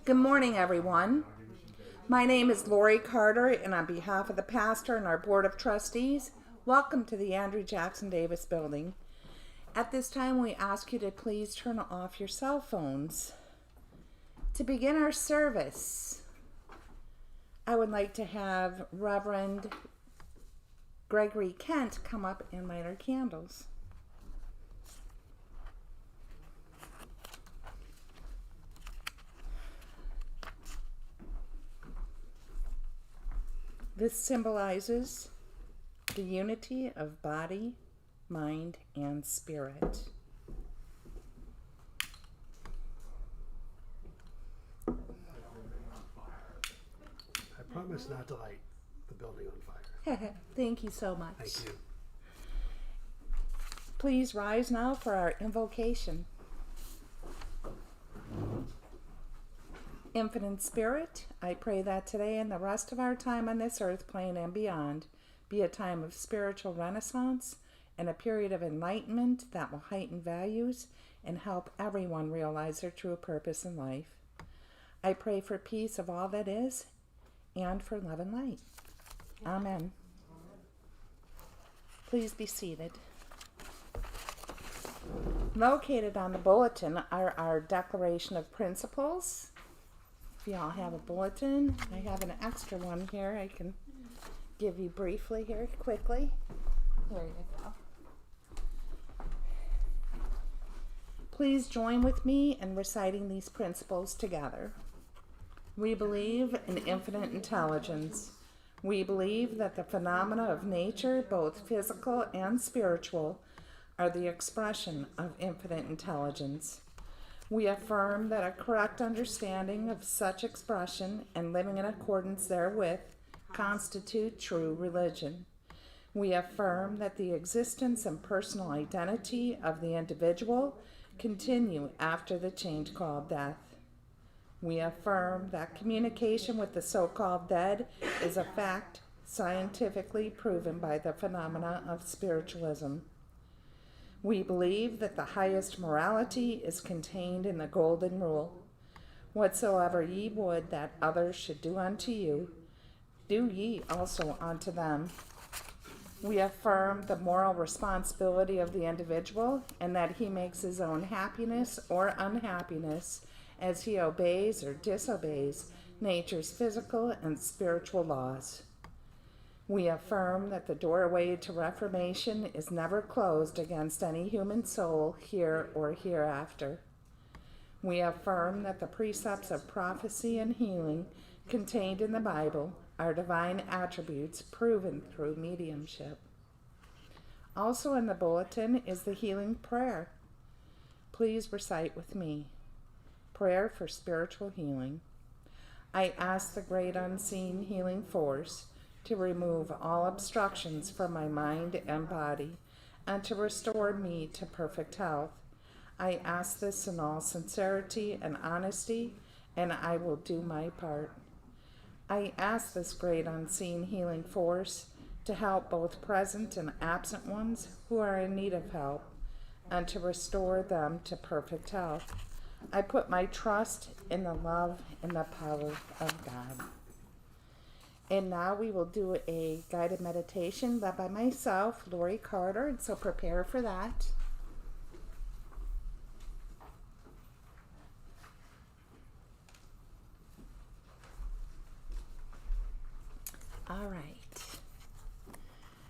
Good morning, everyone. My name is Lori Carter, and on behalf of the pastor and our board of trustees, welcome to the Andrew Jackson Davis building. At this time, we ask you to please turn off your cell phones. To begin our service, I would like to have Reverend Gregory Kent come up and light our candles. This symbolizes the unity of body, mind, and spirit. I promise not to light the building on fire. Thank you so much. Thank you. Please rise now for our invocation. Infinite Spirit, I pray that today and the rest of our time on this earth plane and beyond be a time of spiritual renaissance and a period of enlightenment that will heighten values and help everyone realize their true purpose in life. I pray for peace of all that is and for love and light. Amen. Please be seated. Located on the bulletin are our Declaration of Principles. If you all have a bulletin, I have an extra one here I can give you briefly here, quickly. There you go. Please join with me in reciting these principles together. We believe in infinite intelligence. We believe that the phenomena of nature, both physical and spiritual, are the expression of infinite intelligence. We affirm that a correct understanding of such expression and living in accordance therewith constitute true religion. We affirm that the existence and personal identity of the individual continue after the change called death. We affirm that communication with the so-called dead is a fact scientifically proven by the phenomena of spiritualism. We believe that the highest morality is contained in the golden rule. Whatsoever ye would that others should do unto you, do ye also unto them. We affirm the moral responsibility of the individual and that he makes his own happiness or unhappiness as he obeys or disobeys nature's physical and spiritual laws. We affirm that the doorway to reformation is never closed against any human soul here or hereafter. We affirm that the precepts of prophecy and healing contained in the Bible are divine attributes proven through mediumship. Also in the bulletin is the healing prayer. Please recite with me. Prayer for spiritual healing. I ask the great unseen healing force to remove all obstructions from my mind and body, and to restore me to perfect health. I ask this in all sincerity and honesty, and I will do my part. I ask this great unseen healing force to help both present and absent ones who are in need of help, and to restore them to perfect health. I put my trust in the love and the power of God. And now we will do a guided meditation led by myself, Lori Carter, and so prepare for that. All right.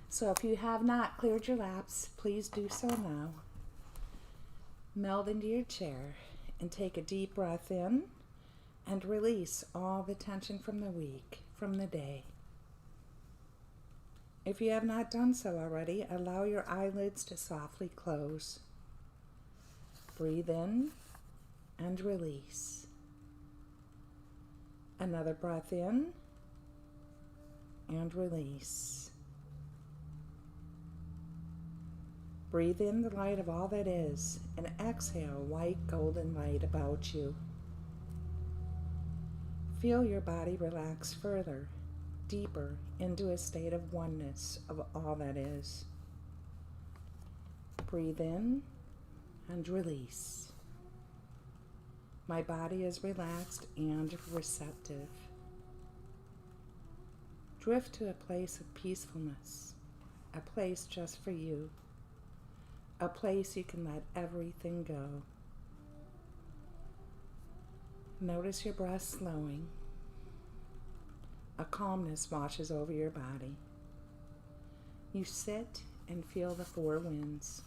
So if you have not cleared your laps, please do so now. Meld into your chair and take a deep breath in and release all the tension from the week. From the day. If you have not done so already, allow your eyelids to softly close. Breathe in and release. Another breath in and release. Breathe in the light of all that is and exhale white golden light about you. Feel your body relax further, deeper into a state of oneness of all that is. Breathe in and release. My body is relaxed and receptive. Drift to a place of peacefulness, a place just for you, a place you can let everything go. Notice your breath slowing. A calmness washes over your body. You sit and feel the four winds.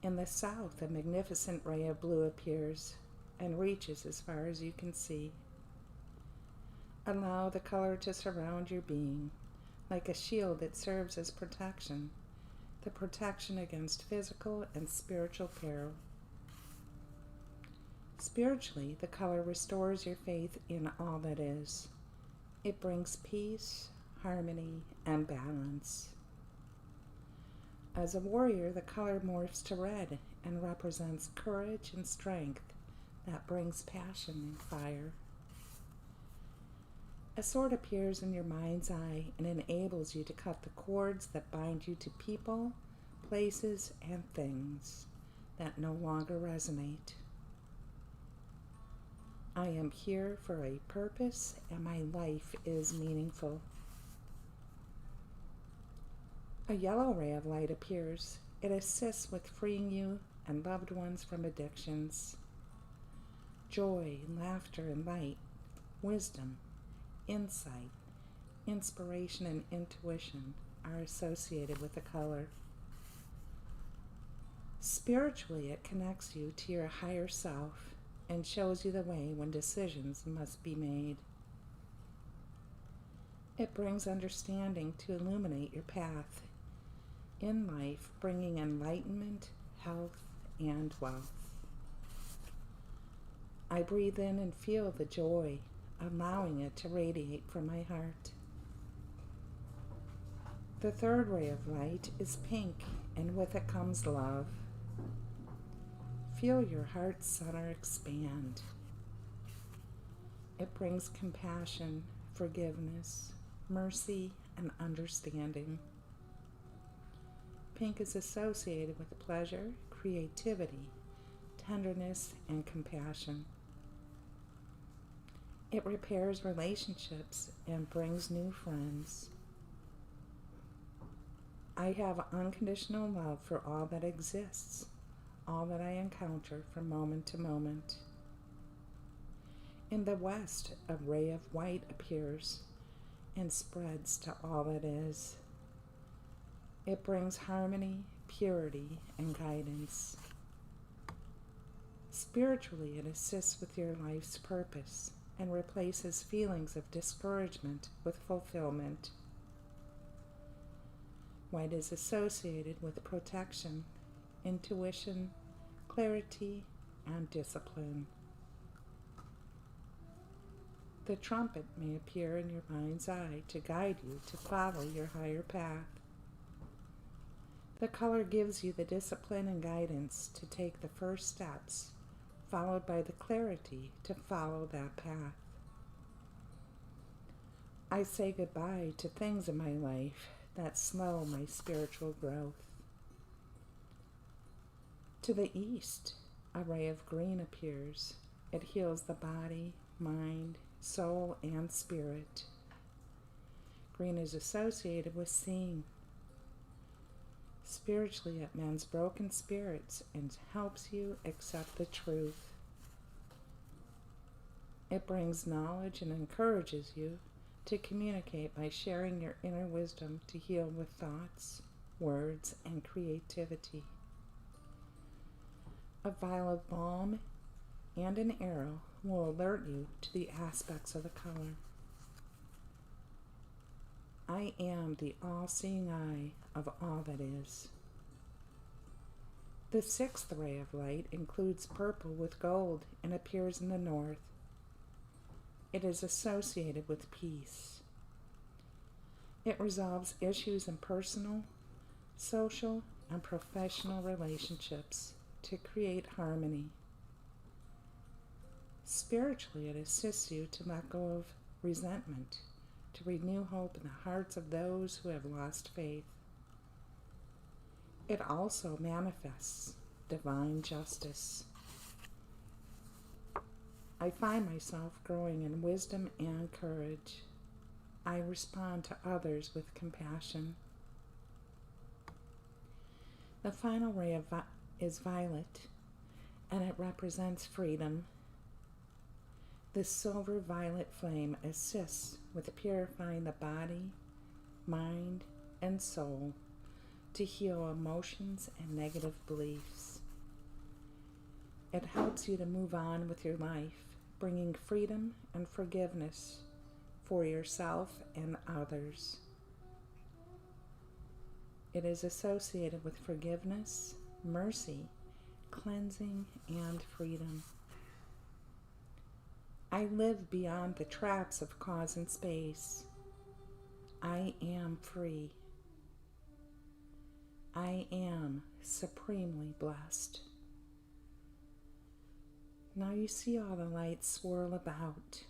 In the south, a magnificent ray of blue appears and reaches as far as you can see. Allow the color to surround your being like a shield that serves as protection, the protection against physical and spiritual peril. Spiritually, the color restores your faith in all that is. It brings peace, harmony, and balance. As a warrior, the color morphs to red and represents courage and strength that brings passion and fire. A sword appears in your mind's eye and enables you to cut the cords that bind you to people, places, and things that no longer resonate. I am here for a purpose, and my life is meaningful. A yellow ray of light appears. It assists with freeing you and loved ones from addictions. Joy, laughter, and light, wisdom, insight, inspiration, and intuition are associated with the color. Spiritually, it connects you to your higher self and shows you the way when decisions must be made. It brings understanding to illuminate your path in life, bringing enlightenment, health, and wealth. I breathe in and feel the joy, allowing it to radiate from my heart. The third ray of light is pink, and with it comes love. Feel your heart center expand. It brings compassion, forgiveness, mercy, and understanding. Pink is associated with pleasure, creativity, tenderness, and compassion. It repairs relationships and brings new friends. I have unconditional love for all that exists, all that I encounter from moment to moment. In the west, a ray of white appears and spreads to all that is. It brings harmony, purity, and guidance. Spiritually, it assists with your life's purpose and replaces feelings of discouragement with fulfillment. White is associated with protection, intuition, clarity, and discipline. The trumpet may appear in your mind's eye to guide you to follow your higher path. The color gives you the discipline and guidance to take the first steps, followed by the clarity to follow that path. I say goodbye to things in my life that slow my spiritual growth. To the east, a ray of green appears. It heals the body, mind, soul, and spirit. Green is associated with seeing. Spiritually, it mends broken spirits and helps you accept the truth. It brings knowledge and encourages you to communicate by sharing your inner wisdom to heal with thoughts, words, and creativity. A vial of balm and an arrow will alert you to the aspects of the color. I am the all-seeing eye of all that is. The sixth ray of light includes purple with gold and appears in the north. It is associated with peace. It resolves issues in personal, social, and professional relationships to create harmony. Spiritually, it assists you to let go of resentment, to renew hope in the hearts of those who have lost faith. It also manifests divine justice. I find myself growing in wisdom and courage. I respond to others with compassion. The final ray is violet, and it represents freedom. This silver violet flame assists with purifying the body, mind, and soul to heal emotions and negative beliefs. It helps you to move on with your life, bringing freedom and forgiveness for yourself and others. It is associated with forgiveness, mercy, cleansing, and freedom. I live beyond the traps of cause and space. I am free. I am supremely blessed. Now you see all the lights swirl about.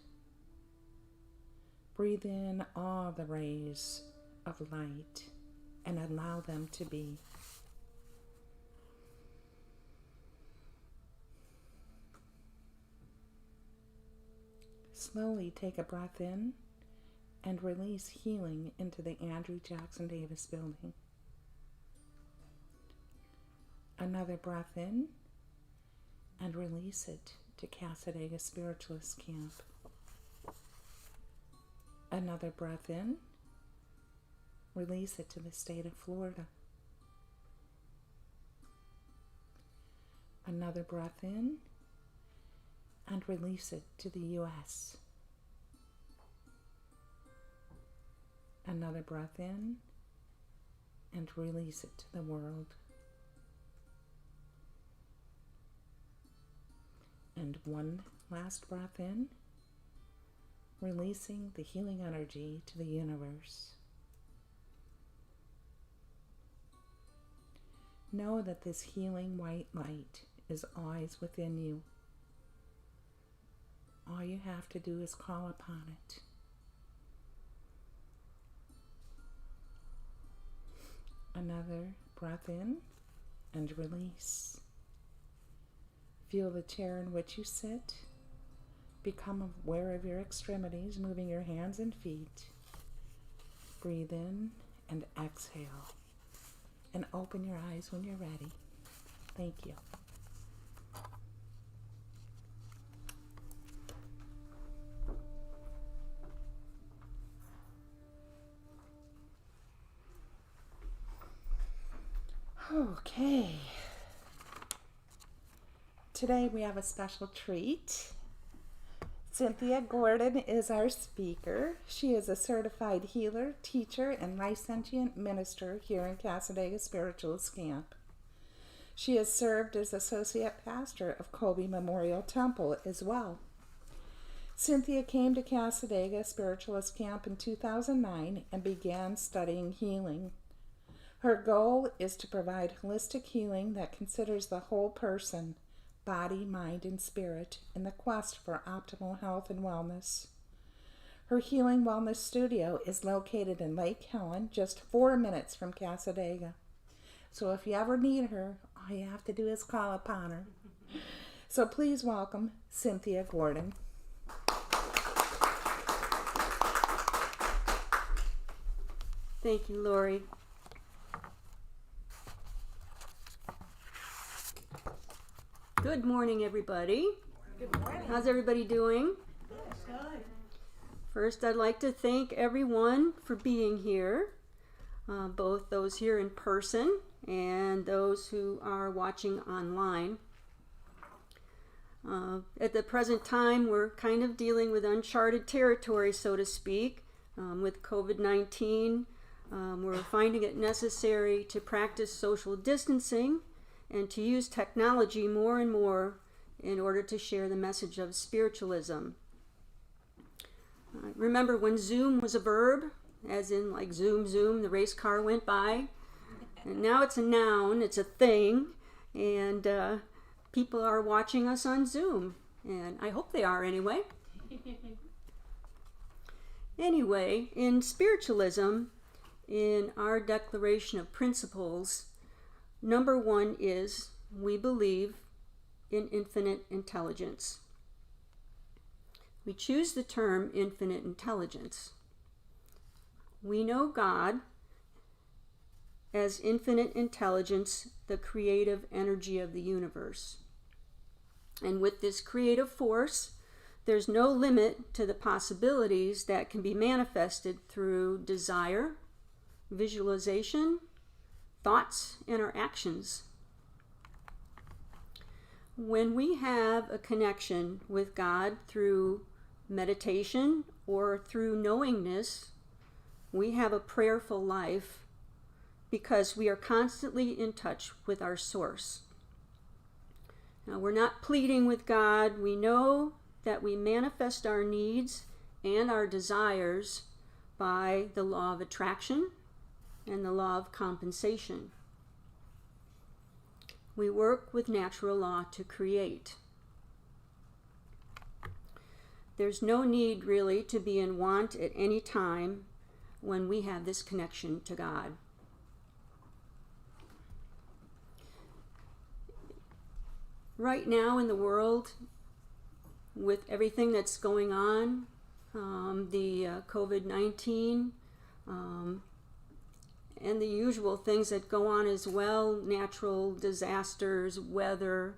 Breathe in all the rays of light and allow them to be. Slowly take a breath in and release healing into the Andrew Jackson Davis building. Another breath in and release it to Cassadaga Spiritualist Camp. Another breath in, release it to the state of Florida. Another breath in and release it to the U.S. Another breath in and release it to the world. And one last breath in, releasing the healing energy to the universe. Know that this healing white light is always within you. All you have to do is call upon it. Another breath in and release. Feel the chair in which you sit. Become aware of your extremities, moving your hands and feet. Breathe in and exhale. And open your eyes when you're ready. Thank you. Okay. Today we have a special treat. Cynthia Gordon is our speaker. She is a certified healer, teacher, and licensed minister here in Cassadaga Spiritualist Camp. She has served as associate pastor of Kobe Memorial Temple as well. Cynthia came to Cassadaga Spiritualist Camp in 2009 and began studying healing. Her goal is to provide holistic healing that considers the whole person, body, mind, and spirit, in the quest for optimal health and wellness. Her Healing Wellness Studio is located in Lake Helen, just 4 minutes from Cassadaga. So if you ever need her, all you have to do is call upon her. So please welcome Cynthia Gordon. Thank you, Lori. Good morning, everybody. Good morning. How's everybody doing? Good. First, I'd like to thank everyone for being here, both those here in person and those who are watching online. At the present time, we're kind of dealing with uncharted territory, so to speak, with COVID-19. We're finding it necessary to practice social distancing and to use technology more and more in order to share the message of spiritualism. Remember when Zoom was a verb, as in like zoom, zoom, the race car went by? And now it's a noun, it's a thing, and people are watching us on Zoom, and I hope they are anyway. Anyway, in spiritualism, in our declaration of principles, number one is we believe in infinite intelligence. We choose the term infinite intelligence. We know God as infinite intelligence, the creative energy of the universe. And with this creative force, there's no limit to the possibilities that can be manifested through desire, visualization, thoughts, and our actions. When we have a connection with God through meditation or through knowingness, we have a prayerful life because we are constantly in touch with our source. Now, we're not pleading with God. We know that we manifest our needs and our desires by the law of attraction and the law of compensation. We work with natural law to create. There's no need really to be in want at any time when we have this connection to God. Right now in the world, with everything that's going on, the COVID-19, and the usual things that go on as well, natural disasters, weather,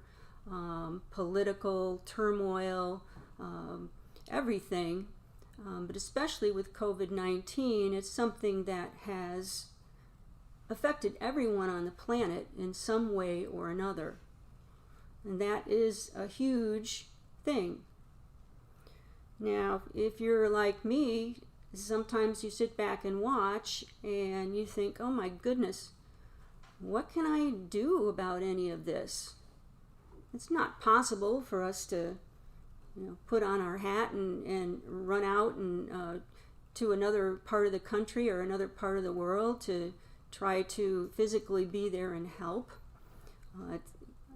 political turmoil, everything, but especially with COVID-19, it's something that has affected everyone on the planet in some way or another. And that is a huge thing. Now, if you're like me, sometimes you sit back and watch and you think, oh my goodness, what can I do about any of this? It's not possible for us to put on our hat and run out and to another part of the country or another part of the world to try to physically be there and help.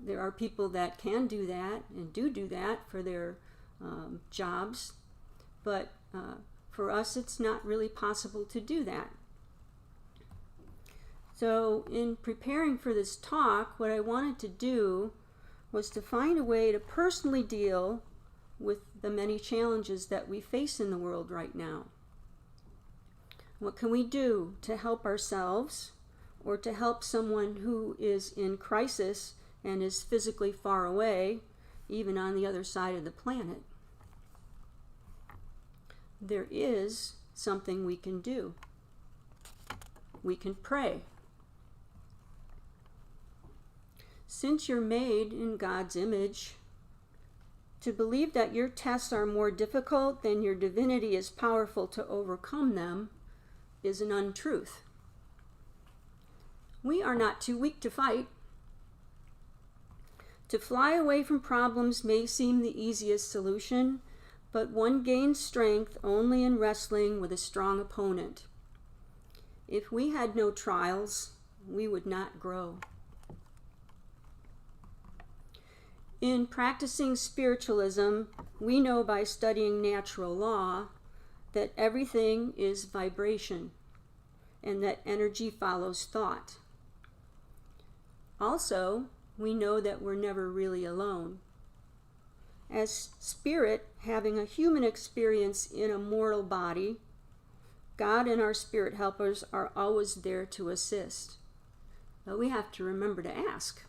There are people that can do that and do that for their jobs, but for us it's not really possible to do that. So in preparing for this talk, what I wanted to do was to find a way to personally deal with the many challenges that we face in the world right now. What can we do to help ourselves or to help someone who is in crisis and is physically far away, even on the other side of the planet? There is something we can do. We can pray. Since you're made in God's image, to believe that your tests are more difficult than your divinity is powerful to overcome them is an untruth. We are not too weak to fight. To fly away from problems may seem the easiest solution, but one gains strength only in wrestling with a strong opponent. If we had no trials, we would not grow. In practicing spiritualism, we know by studying natural law that everything is vibration and that energy follows thought. Also, we know that we're never really alone. As spirit having a human experience in a mortal body, God and our spirit helpers are always there to assist. But we have to remember to ask.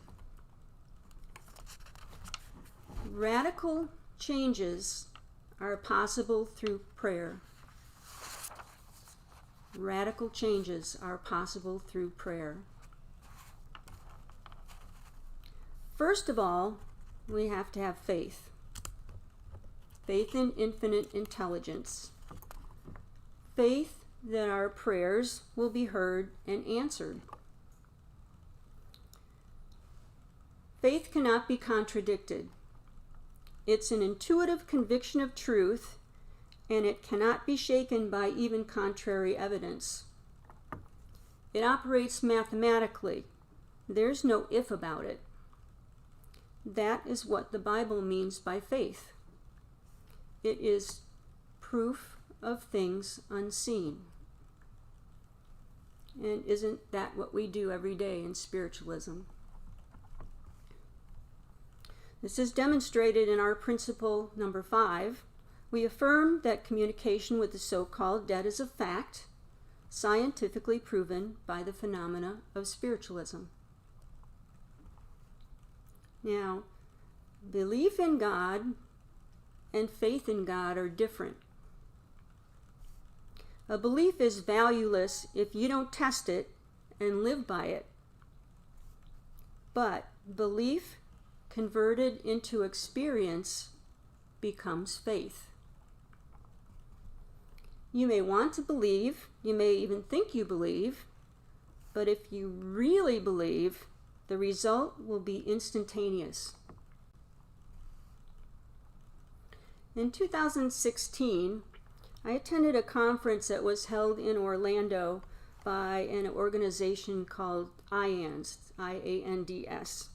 Radical changes are possible through prayer. Radical changes are possible through prayer. First of all, we have to have faith. Faith in infinite intelligence. Faith that our prayers will be heard and answered. Faith cannot be contradicted. It's an intuitive conviction of truth, and it cannot be shaken by even contrary evidence. It operates mathematically. There's no if about it. That is what the Bible means by faith. It is proof of things unseen. And isn't that what we do every day in spiritualism? This is demonstrated in our principle number 5, We affirm that communication with the so-called dead is a fact, scientifically proven by the phenomena of spiritualism. Now, belief in God and faith in God are different. A belief is valueless if you don't test it and live by it. But belief converted into experience becomes faith. You may want to believe, you may even think you believe, but if you really believe, the result will be instantaneous. In 2016, I attended a conference that was held in Orlando by an organization called IANDS, I-A-N-D-S,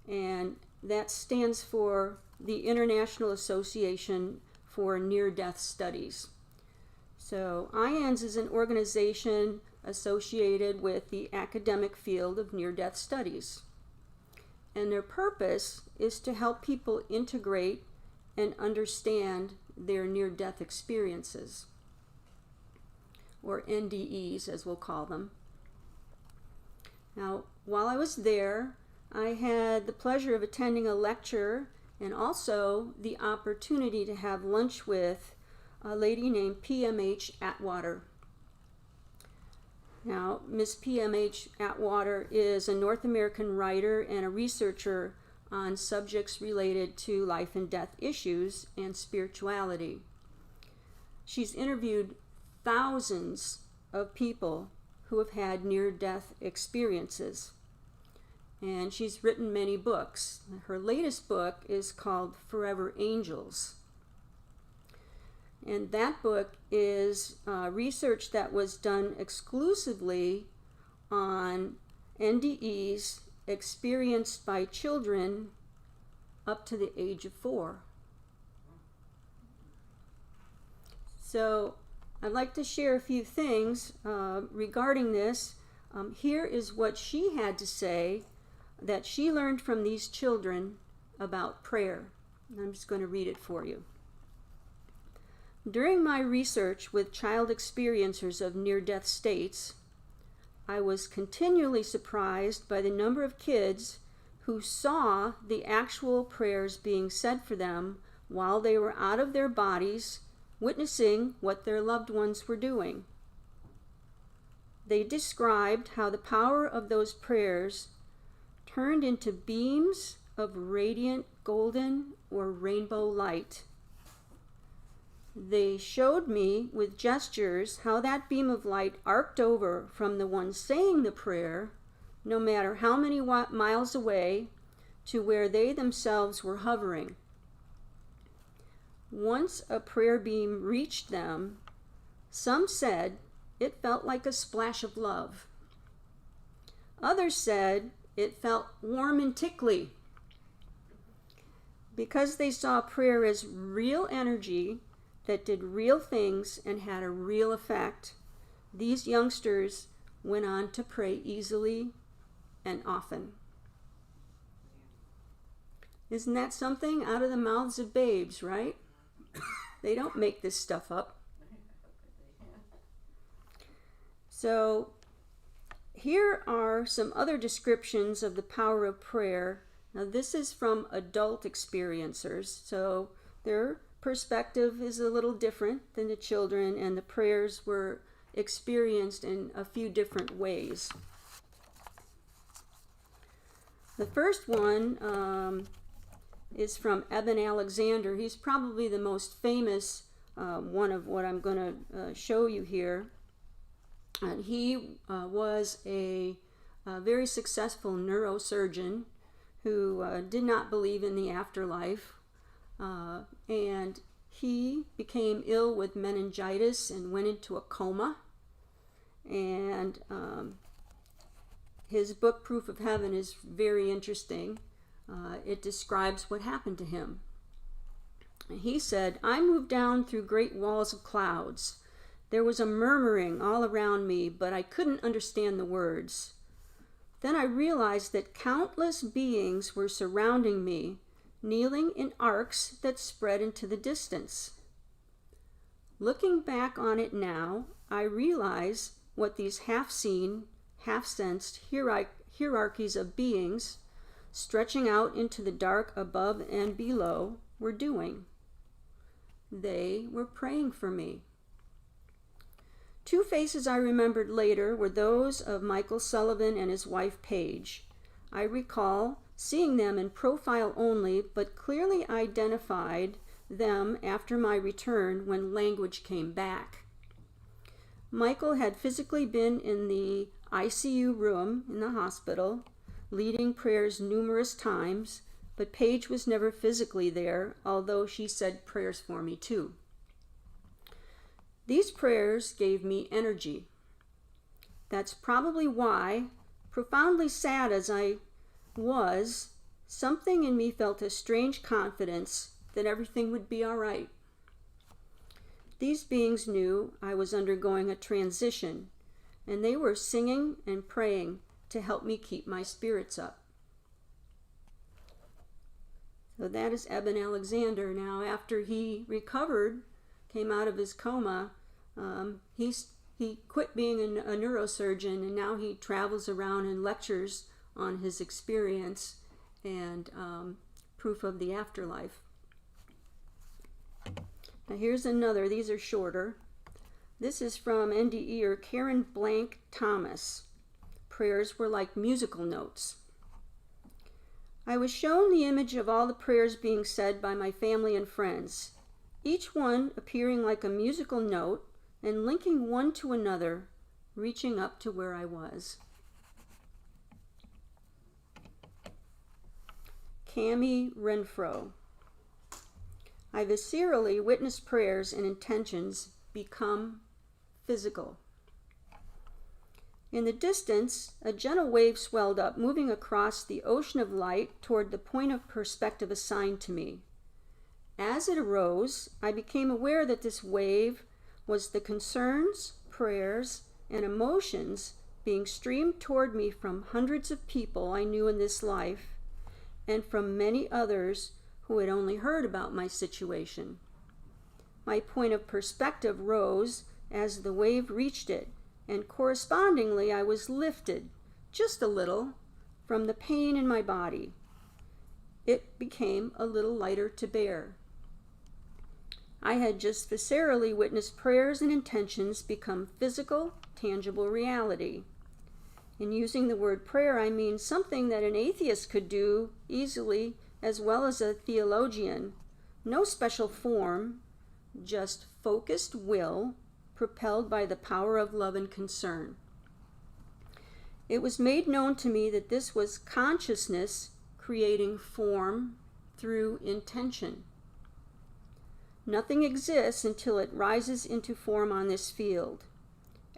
and that stands for the International Association for Near-Death Studies. So IANDS is an organization associated with the academic field of near-death studies. And their purpose is to help people integrate and understand their near-death experiences, or NDEs as we'll call them. Now, while I was there, I had the pleasure of attending a lecture and also the opportunity to have lunch with a lady named PMH Atwater. Now, Ms. PMH Atwater is a North American writer and a researcher on subjects related to life and death issues and spirituality. She's interviewed thousands of people who have had near-death experiences, and she's written many books. Her latest book is called Forever Angels. And that book is research that was done exclusively on NDEs experienced by children up to the age of 4. So I'd like to share a few things regarding this. Here is what she had to say that she learned from these children about prayer. I'm just going to read it for you. During my research with child experiencers of near-death states, I was continually surprised by the number of kids who saw the actual prayers being said for them while they were out of their bodies, witnessing what their loved ones were doing. They described how the power of those prayers turned into beams of radiant golden or rainbow light. They showed me with gestures how that beam of light arced over from the one saying the prayer, no matter how many miles away, to where they themselves were hovering. Once a prayer beam reached them, some said it felt like a splash of love. Others said it felt warm and tickly. Because they saw prayer as real energy that did real things and had a real effect, these youngsters went on to pray easily and often. Isn't that something out of the mouths of babes, right? They don't make this stuff up. So here are some other descriptions of the power of prayer. Now this is from adult experiencers, so their perspective is a little different than the children, and the prayers were experienced in a few different ways. The first one is from Eben Alexander. He's probably the most famous one of what I'm going to show you here. And he was a very successful neurosurgeon who did not believe in the afterlife. And he became ill with meningitis and went into a coma. And his book, Proof of Heaven, is very interesting. It describes what happened to him. He said, "I moved down through great walls of clouds. There was a murmuring all around me, but I couldn't understand the words. Then I realized that countless beings were surrounding me, kneeling in arcs that spread into the distance. Looking back on it now, I realize what these half-seen, half-sensed hierarchies of beings stretching out into the dark above and below were doing. They were praying for me. Two faces I remembered later were those of Michael Sullivan and his wife Paige. I recall seeing them in profile only, but clearly identified them after my return when language came back. Michael had physically been in the ICU room in the hospital, leading prayers numerous times, but Paige was never physically there, although she said prayers for me too. These prayers gave me energy. That's probably why, profoundly sad as I was, something in me felt a strange confidence that everything would be all right. These beings knew I was undergoing a transition, and they were singing and praying to help me keep my spirits up. So that is Eben Alexander. Now, after he recovered, came out of his coma, he quit being a neurosurgeon, and now he travels around and lectures on his experience and proof of the afterlife. Now here's another. These are shorter. This is from NDE Karen Blank Thomas. Prayers were like musical notes. I was shown the image of all the prayers being said by my family and friends, each one appearing like a musical note and linking one to another, reaching up to where I was. Cami Renfro. I viscerally witnessed prayers and intentions become physical. In the distance, a gentle wave swelled up, moving across the ocean of light toward the point of perspective assigned to me. As it arose, I became aware that this wave was the concerns, prayers, and emotions being streamed toward me from hundreds of people I knew in this life, and from many others who had only heard about my situation. My point of perspective rose as the wave reached it, and correspondingly I was lifted, just a little, from the pain in my body. It became a little lighter to bear. I had just viscerally witnessed prayers and intentions become physical, tangible reality. In using the word prayer, I mean something that an atheist could do easily as well as a theologian. No special form, just focused will propelled by the power of love and concern. It was made known to me that this was consciousness creating form through intention. Nothing exists until it rises into form on this field.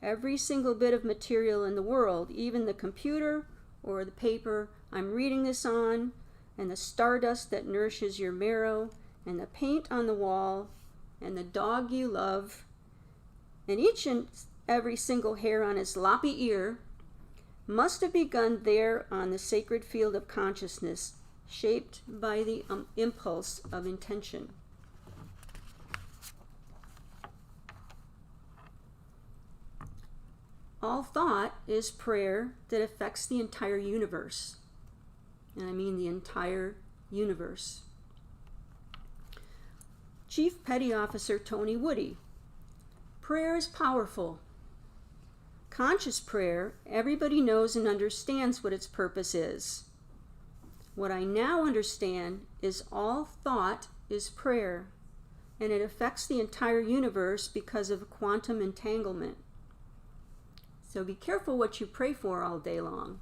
Every single bit of material in the world, even the computer or the paper I'm reading this on, and the stardust that nourishes your marrow, and the paint on the wall, and the dog you love, and each and every single hair on his loppy ear, must have begun there on the sacred field of consciousness, shaped by the impulse of intention. All thought is prayer that affects the entire universe. And I mean the entire universe. Chief Petty Officer Tony Woody. Prayer is powerful. Conscious prayer, everybody knows and understands what its purpose is. What I now understand is all thought is prayer, and it affects the entire universe because of quantum entanglement. So be careful what you pray for all day long.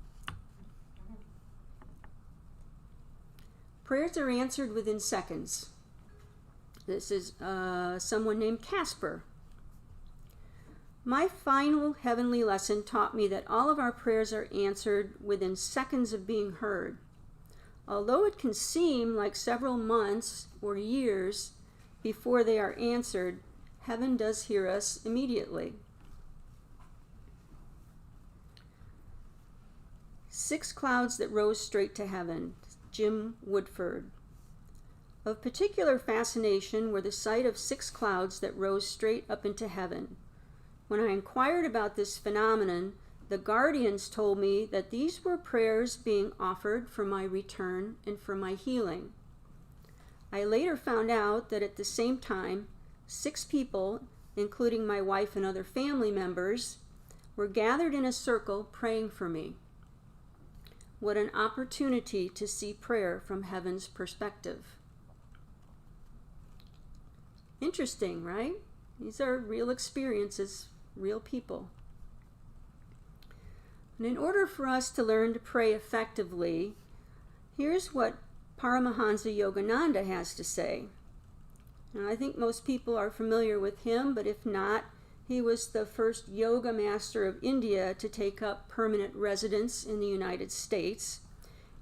Prayers are answered within seconds. This is someone named Casper. My final heavenly lesson taught me that all of our prayers are answered within seconds of being heard. Although it can seem like several months or years before they are answered, heaven does hear us immediately. 6 clouds that rose straight to heaven. Jim Woodford. Of particular fascination were the sight of 6 clouds that rose straight up into heaven. When I inquired about this phenomenon, the guardians told me that these were prayers being offered for my return and for my healing. I later found out that at the same time, 6 people, including my wife and other family members, were gathered in a circle praying for me. What an opportunity to see prayer from heaven's perspective. Interesting, right? These are real experiences, real people. And in order for us to learn to pray effectively, here's what Paramahansa Yogananda has to say. Now, I think most people are familiar with him, but if not, he was the first yoga master of India to take up permanent residence in the United States,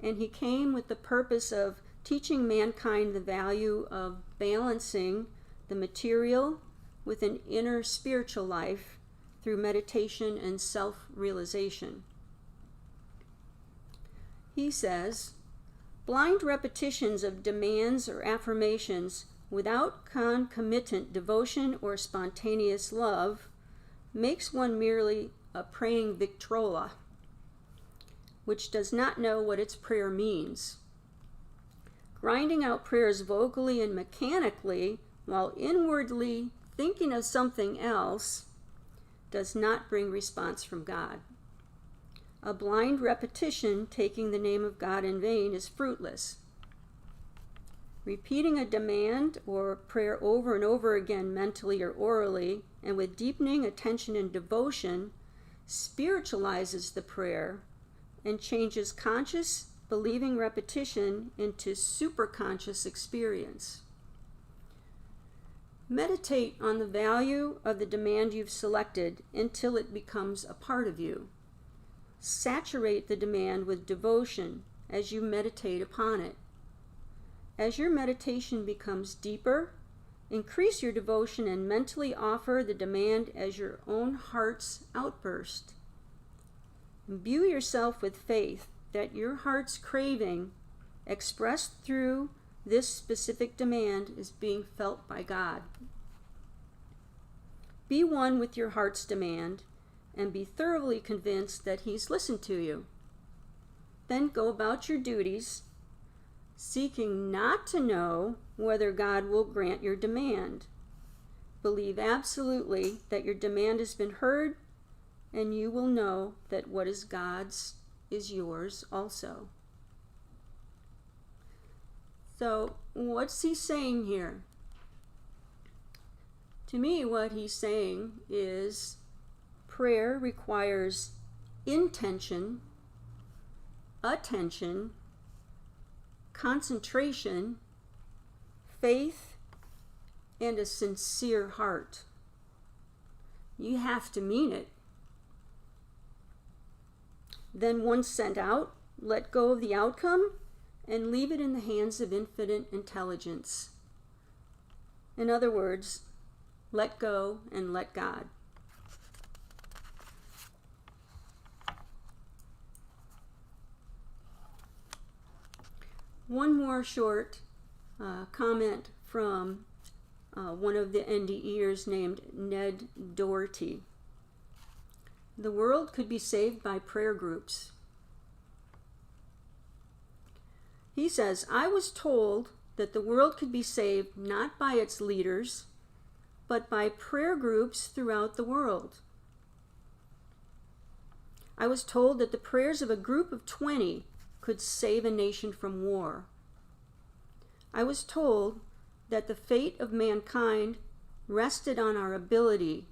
and he came with the purpose of teaching mankind the value of balancing the material with an inner spiritual life through meditation and self-realization. He says, blind repetitions of demands or affirmations without concomitant devotion or spontaneous love makes one merely a praying Victrola, which does not know what its prayer means. Grinding out prayers vocally and mechanically while inwardly thinking of something else does not bring response from God. A blind repetition taking the name of God in vain is fruitless. Repeating a demand or prayer over and over again mentally or orally and with deepening attention and devotion spiritualizes the prayer and changes conscious, believing repetition into superconscious experience. Meditate on the value of the demand you've selected until it becomes a part of you. Saturate the demand with devotion as you meditate upon it. As your meditation becomes deeper, increase your devotion and mentally offer the demand as your own heart's outburst. Imbue yourself with faith that your heart's craving, expressed through this specific demand, is being felt by God. Be one with your heart's demand and be thoroughly convinced that He's listened to you. Then go about your duties, seeking not to know whether God will grant your demand. Believe absolutely that your demand has been heard, and you will know that what is God's is yours also. So, what's he saying here? To me, what he's saying is prayer requires intention, attention, concentration, faith, and a sincere heart. You have to mean it. Then once sent out, let go of the outcome and leave it in the hands of infinite intelligence. In other words, let go and let God. One more short comment from one of the NDEers named Ned Doherty. The world could be saved by prayer groups. He says, I was told that the world could be saved not by its leaders, but by prayer groups throughout the world. I was told that the prayers of a group of 20 could save a nation from war. I was told that the fate of mankind rested on our ability,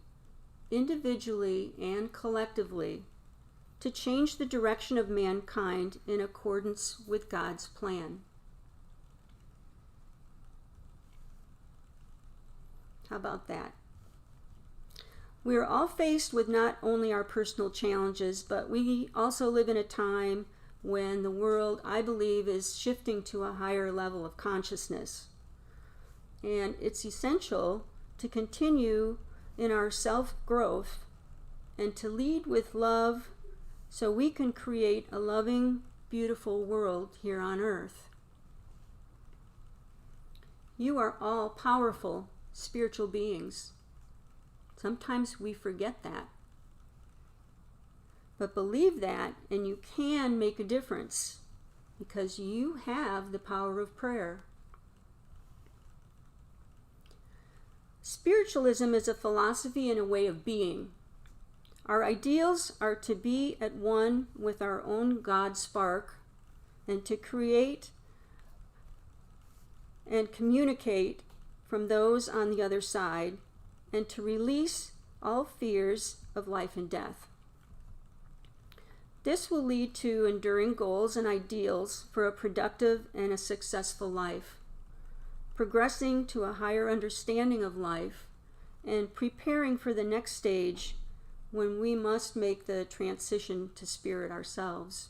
individually and collectively, to change the direction of mankind in accordance with God's plan. How about that? We are all faced with not only our personal challenges, but we also live in a time when the world, I believe, is shifting to a higher level of consciousness. And it's essential to continue in our self-growth and to lead with love so we can create a loving, beautiful world here on earth. You are all powerful spiritual beings. Sometimes we forget that. But believe that, and you can make a difference because you have the power of prayer. Spiritualism is a philosophy and a way of being. Our ideals are to be at one with our own God spark and to create and communicate from those on the other side and to release all fears of life and death. This will lead to enduring goals and ideals for a productive and a successful life, progressing to a higher understanding of life, and preparing for the next stage when we must make the transition to spirit ourselves.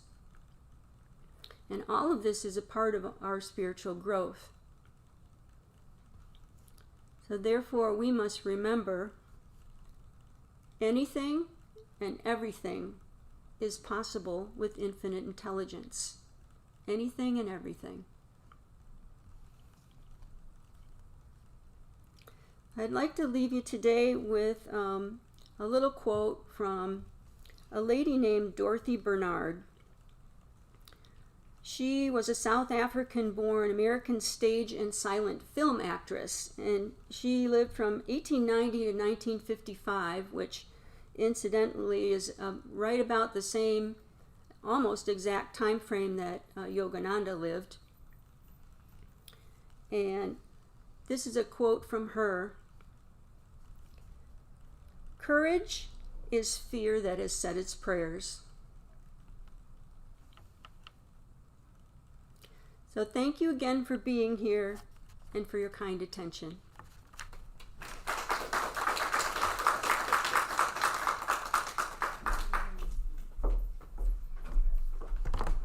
And all of this is a part of our spiritual growth. So therefore, we must remember anything and everything is possible with infinite intelligence. Anything and everything. I'd like to leave you today with a little quote from a lady named Dorothy Bernard. She was a South African-born American stage and silent film actress, and she lived from 1890 to 1955, which incidentally is right about the same, almost exact time frame that Yogananda lived. And this is a quote from her. "Courage is fear that has said its prayers." So thank you again for being here and for your kind attention.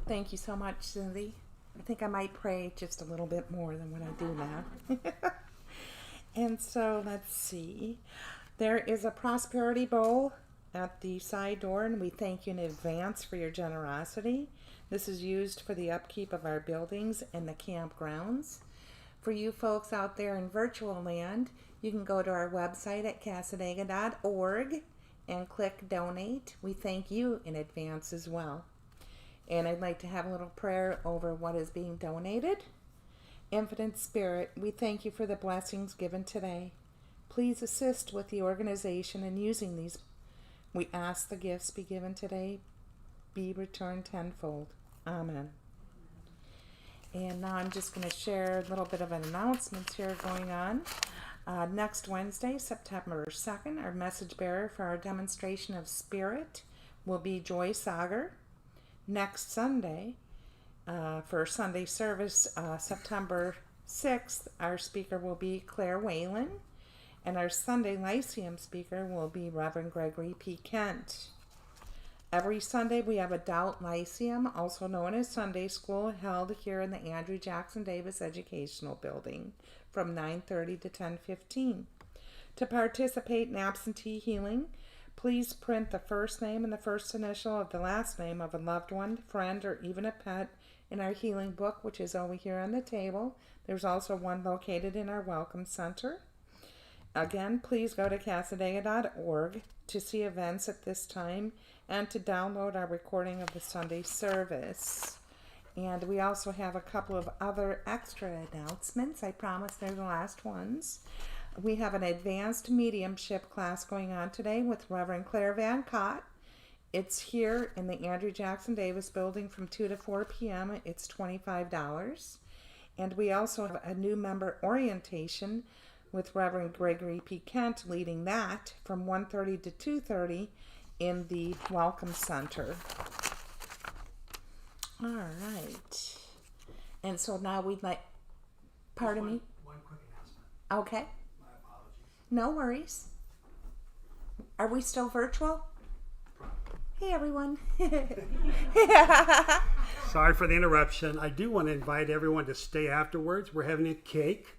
Thank you so much, Cindy. I think I might pray just a little bit more than what I do now. And so let's see. There is a prosperity bowl at the side door, and we thank you in advance for your generosity. This is used for the upkeep of our buildings and the campgrounds. For you folks out there in virtual land, you can go to our website at cassadaga.org and click donate. We thank you in advance as well. And I'd like to have a little prayer over what is being donated. Infinite Spirit, we thank you for the blessings given today. Please assist with the organization in using these. We ask the gifts be given today be returned tenfold. Amen. And now I'm just going to share a little bit of an announcement here going on. Next Wednesday, September 2nd, our message bearer for our demonstration of spirit will be Joy Sager. Next Sunday, for Sunday service, September 6th, our speaker will be Claire Whalen, and our Sunday Lyceum speaker will be Reverend Gregory P. Kent. Every Sunday we have Adult Lyceum, also known as Sunday School, held here in the Andrew Jackson Davis Educational Building from 9:30 to 10:15. To participate in absentee healing, please print the first name and the first initial of the last name of a loved one, friend, or even a pet in our healing book, which is over here on the table. There's also one located in our Welcome Center. Again, please go to cassadaga.org to see events at this time and to download our recording of the Sunday service. And we also have a couple of other extra announcements. I promise they're the last ones. We have an advanced mediumship class going on today with Reverend Claire Van Cott. It's here in the Andrew Jackson Davis building from 2 to 4 p.m. It's $25. And we also have a new member orientation with Reverend Gregory P. Kent leading that from 1:30 to 2:30 in the Welcome Center. All right. And so now we'd like, pardon me? One quick announcement. Okay. My apologies. No worries. Are we still virtual? Hey, everyone. Sorry for the interruption. I do want to invite everyone to stay afterwards. We're having a cake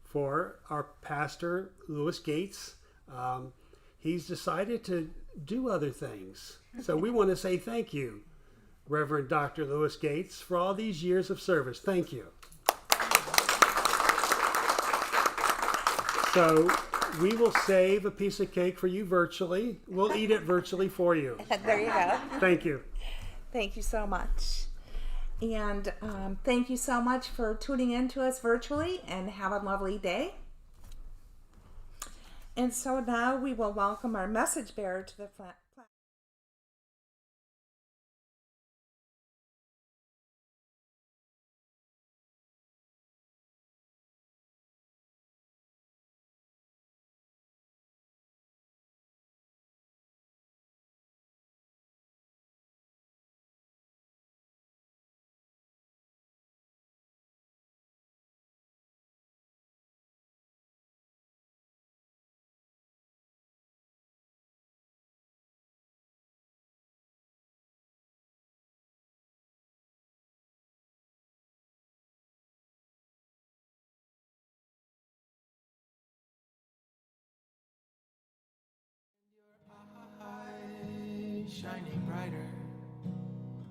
for our pastor, Lewis Gates. He's decided to do other things. So we want to say thank you, Reverend Dr. Lewis Gates, for all these years of service. Thank you. So we will save a piece of cake for you virtually. We'll eat it virtually for you. There you go. Thank you. Thank you so much. And thank you so much for tuning in to us virtually, and have a lovely day. And so now we will welcome our message bearer to the platform. Shining brighter,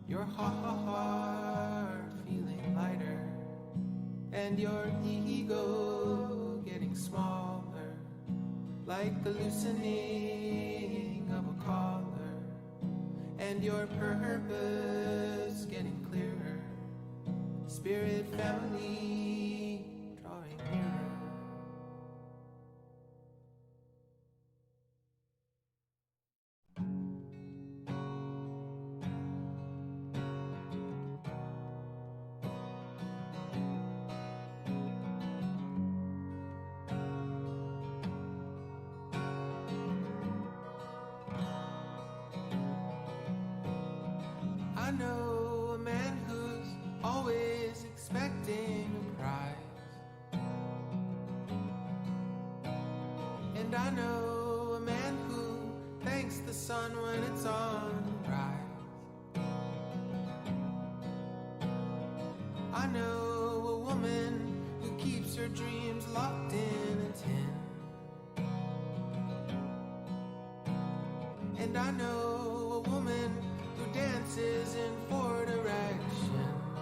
your heart feeling lighter, and your ego getting smaller, like the loosening of a collar, and your purpose getting clearer, spirit family drawing nearer. I know a man who's always expecting a prize, and I know a man who thanks the sun when it's on the rise. I know a woman who keeps her dreams locked in a tin, and I know a woman who dances in four directions.